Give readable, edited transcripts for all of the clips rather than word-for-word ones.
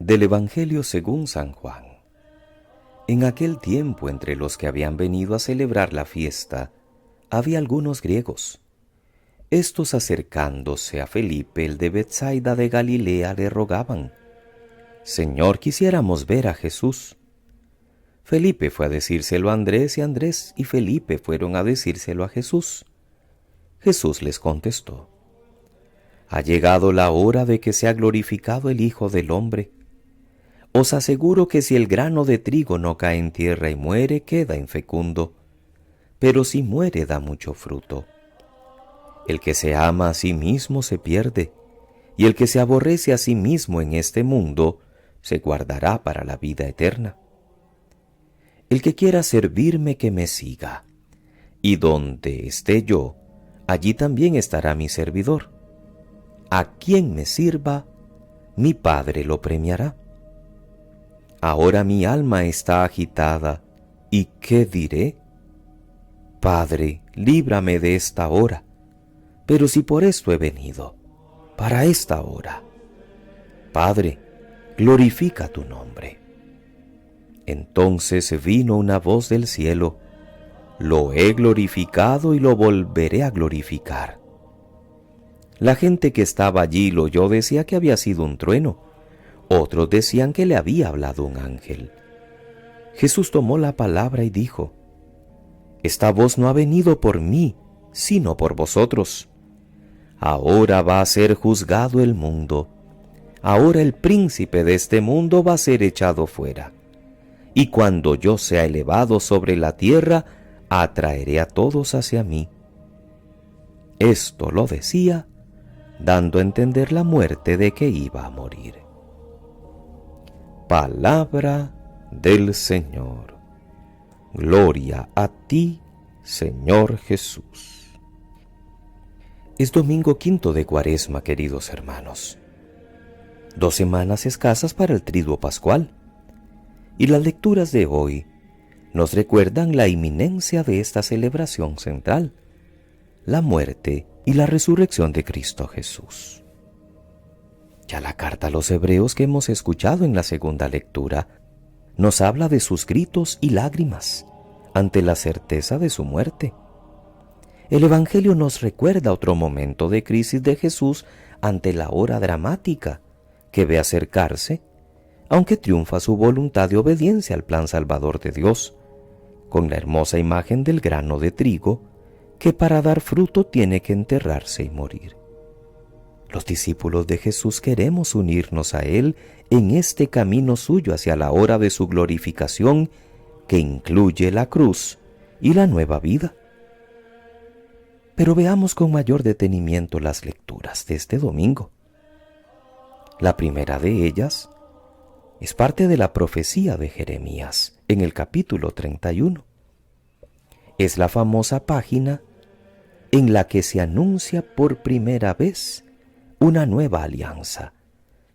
Del Evangelio según San Juan. En aquel tiempo, entre los que habían venido a celebrar la fiesta, había algunos griegos. Estos, acercándose a Felipe, el de Betsaida de Galilea, le rogaban: «Señor, quisiéramos ver a Jesús». Felipe fue a decírselo a Andrés, y Andrés y Felipe fueron a decírselo a Jesús. Jesús les contestó: «Ha llegado la hora de que sea glorificado el Hijo del Hombre. Os aseguro que si el grano de trigo no cae en tierra y muere, queda infecundo, pero si muere da mucho fruto. El que se ama a sí mismo se pierde, y el que se aborrece a sí mismo en este mundo se guardará para la vida eterna. El que quiera servirme, que me siga, y donde esté yo, allí también estará mi servidor. A quien me sirva, mi Padre lo premiará. Ahora mi alma está agitada, ¿y qué diré? Padre, líbrame de esta hora, pero si por esto he venido, para esta hora. Padre, glorifica tu nombre». Entonces vino una voz del cielo: «Lo he glorificado y lo volveré a glorificar». La gente que estaba allí lo oyó decía que había sido un trueno. Otros decían que le había hablado un ángel. Jesús tomó la palabra y dijo: «Esta voz no ha venido por mí, sino por vosotros. Ahora va a ser juzgado el mundo. Ahora el príncipe de este mundo va a ser echado fuera. Y cuando yo sea elevado sobre la tierra, atraeré a todos hacia mí». Esto lo decía, dando a entender la muerte de que iba a morir. Palabra del Señor. Gloria a ti, Señor Jesús. Es domingo quinto de Cuaresma, queridos hermanos. 2 semanas escasas para el Triduo Pascual. Y las lecturas de hoy nos recuerdan la inminencia de esta celebración central, la muerte y la resurrección de Cristo Jesús. Ya la carta a los Hebreos que hemos escuchado en la segunda lectura nos habla de sus gritos y lágrimas ante la certeza de su muerte. El Evangelio nos recuerda otro momento de crisis de Jesús ante la hora dramática que ve acercarse, aunque triunfa su voluntad de obediencia al plan salvador de Dios, con la hermosa imagen del grano de trigo que para dar fruto tiene que enterrarse y morir. Los discípulos de Jesús queremos unirnos a Él en este camino suyo hacia la hora de su glorificación, que incluye la cruz y la nueva vida. Pero veamos con mayor detenimiento las lecturas de este domingo. La primera de ellas es parte de la profecía de Jeremías en el capítulo 31. Es la famosa página en la que se anuncia por primera vez una nueva alianza,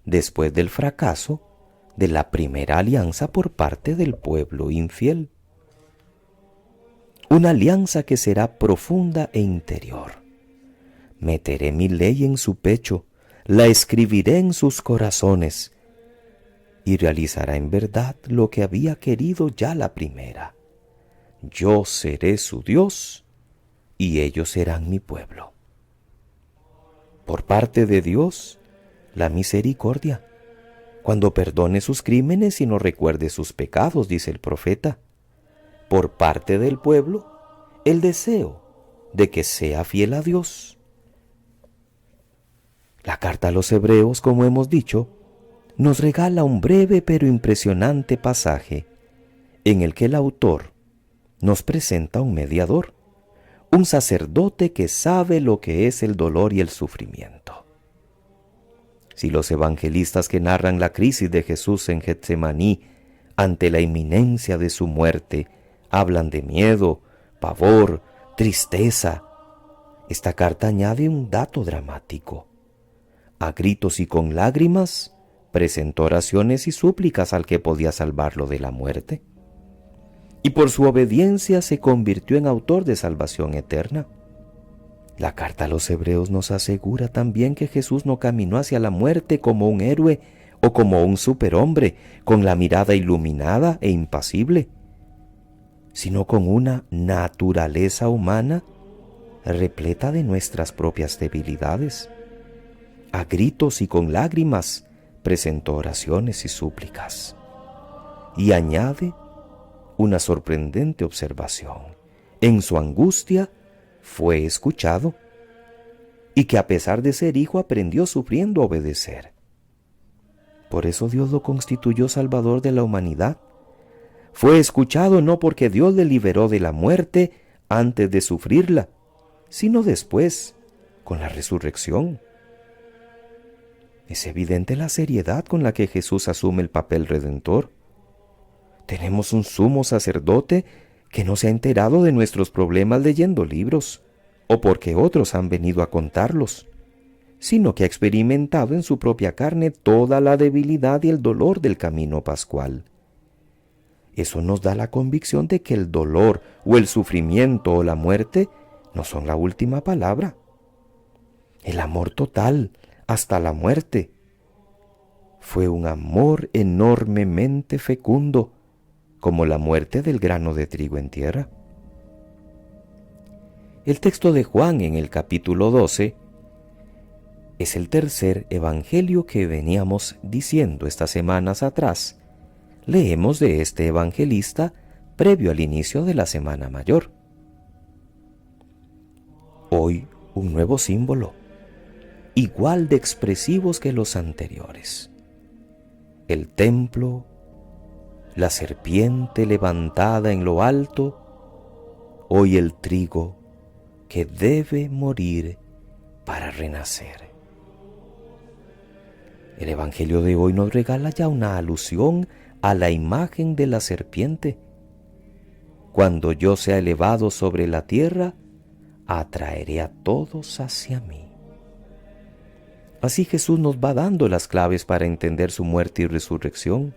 después del fracaso de la primera alianza por parte del pueblo infiel. Una alianza que será profunda e interior. Meteré mi ley en su pecho, la escribiré en sus corazones, y realizará en verdad lo que había querido ya la primera. Yo seré su Dios, y ellos serán mi pueblo. Por parte de Dios, la misericordia, cuando perdone sus crímenes y no recuerde sus pecados, dice el profeta. Por parte del pueblo, el deseo de que sea fiel a Dios. La carta a los Hebreos, como hemos dicho, nos regala un breve pero impresionante pasaje en el que el autor nos presenta un mediador, un sacerdote que sabe lo que es el dolor y el sufrimiento. Si los evangelistas que narran la crisis de Jesús en Getsemaní ante la inminencia de su muerte hablan de miedo, pavor, tristeza, esta carta añade un dato dramático. A gritos y con lágrimas presentó oraciones y súplicas al que podía salvarlo de la muerte. Y por su obediencia se convirtió en autor de salvación eterna. La carta a los Hebreos nos asegura también que Jesús no caminó hacia la muerte como un héroe o como un superhombre con la mirada iluminada e impasible, sino con una naturaleza humana repleta de nuestras propias debilidades. A gritos y con lágrimas presentó oraciones y súplicas. Y añade una sorprendente observación: en su angustia fue escuchado, y que a pesar de ser hijo aprendió sufriendo a obedecer. Por eso Dios lo constituyó Salvador de la humanidad. Fue escuchado no porque Dios le liberó de la muerte antes de sufrirla, sino después, con la resurrección. Es evidente la seriedad con la que Jesús asume el papel redentor. Tenemos un sumo sacerdote que no se ha enterado de nuestros problemas leyendo libros, o porque otros han venido a contarlos, sino que ha experimentado en su propia carne toda la debilidad y el dolor del camino pascual. Eso nos da la convicción de que el dolor o el sufrimiento o la muerte no son la última palabra. El amor total hasta la muerte fue un amor enormemente fecundo, como la muerte del grano de trigo en tierra. El texto de Juan en el capítulo 12 es el tercer evangelio que veníamos diciendo estas semanas atrás. Leemos de este evangelista previo al inicio de la Semana Mayor. Hoy un nuevo símbolo, igual de expresivos que los anteriores. El templo, la serpiente levantada en lo alto, hoy el trigo que debe morir para renacer. El Evangelio de hoy nos regala ya una alusión a la imagen de la serpiente. Cuando yo sea elevado sobre la tierra, atraeré a todos hacia mí. Así Jesús nos va dando las claves para entender su muerte y resurrección.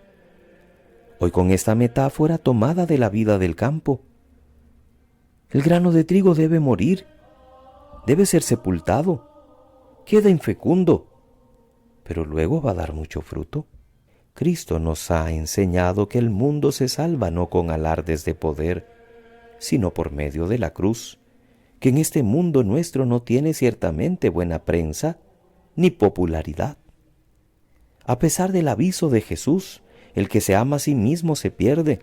Hoy con esta metáfora tomada de la vida del campo. El grano de trigo debe morir, debe ser sepultado, queda infecundo, pero luego va a dar mucho fruto. Cristo nos ha enseñado que el mundo se salva no con alardes de poder, sino por medio de la cruz, que en este mundo nuestro no tiene ciertamente buena prensa ni popularidad. A pesar del aviso de Jesús, el que se ama a sí mismo se pierde.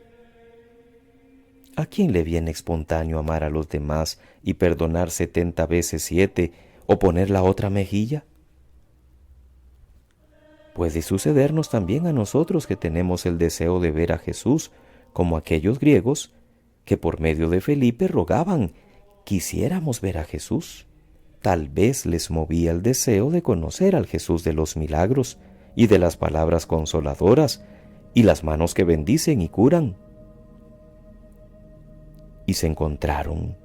¿A quién le viene espontáneo amar a los demás y perdonar 70 veces 7 o poner la otra mejilla? Puede sucedernos también a nosotros que tenemos el deseo de ver a Jesús, como aquellos griegos que por medio de Felipe rogaban: quisiéramos ver a Jesús. Tal vez les movía el deseo de conocer al Jesús de los milagros y de las palabras consoladoras y las manos que bendicen y curan. Y se encontraron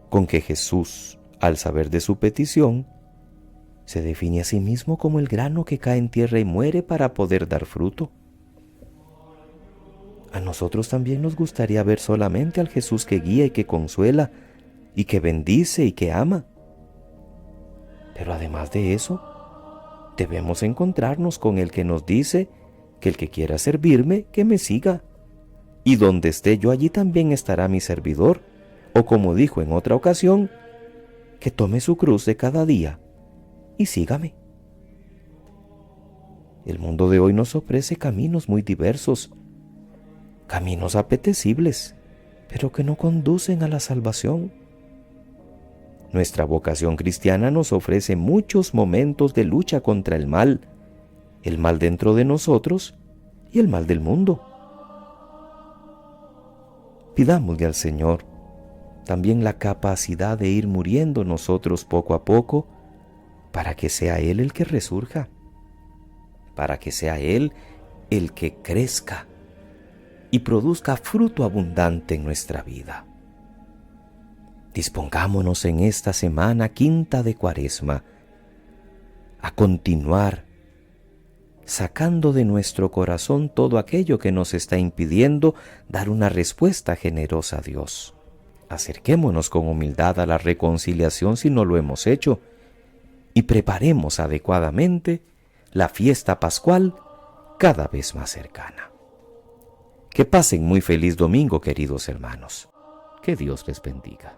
con que Jesús, al saber de su petición, se define a sí mismo como el grano que cae en tierra y muere para poder dar fruto. A nosotros también nos gustaría ver solamente al Jesús que guía y que consuela y que bendice y que ama. Pero además de eso, debemos encontrarnos con el que nos dice que el que quiera servirme, que me siga. Y donde esté yo, allí también estará mi servidor. O como dijo en otra ocasión, que tome su cruz de cada día y sígame. El mundo de hoy nos ofrece caminos muy diversos, caminos apetecibles, pero que no conducen a la salvación. Nuestra vocación cristiana nos ofrece muchos momentos de lucha contra el mal dentro de nosotros y el mal del mundo. Pidámosle al Señor también la capacidad de ir muriendo nosotros poco a poco, para que sea Él el que resurja, para que sea Él el que crezca y produzca fruto abundante en nuestra vida. Dispongámonos en esta semana quinta de Cuaresma a continuar sacando de nuestro corazón todo aquello que nos está impidiendo dar una respuesta generosa a Dios. Acerquémonos con humildad a la reconciliación si no lo hemos hecho, y preparemos adecuadamente la fiesta pascual cada vez más cercana. Que pasen muy feliz domingo, queridos hermanos. Que Dios les bendiga.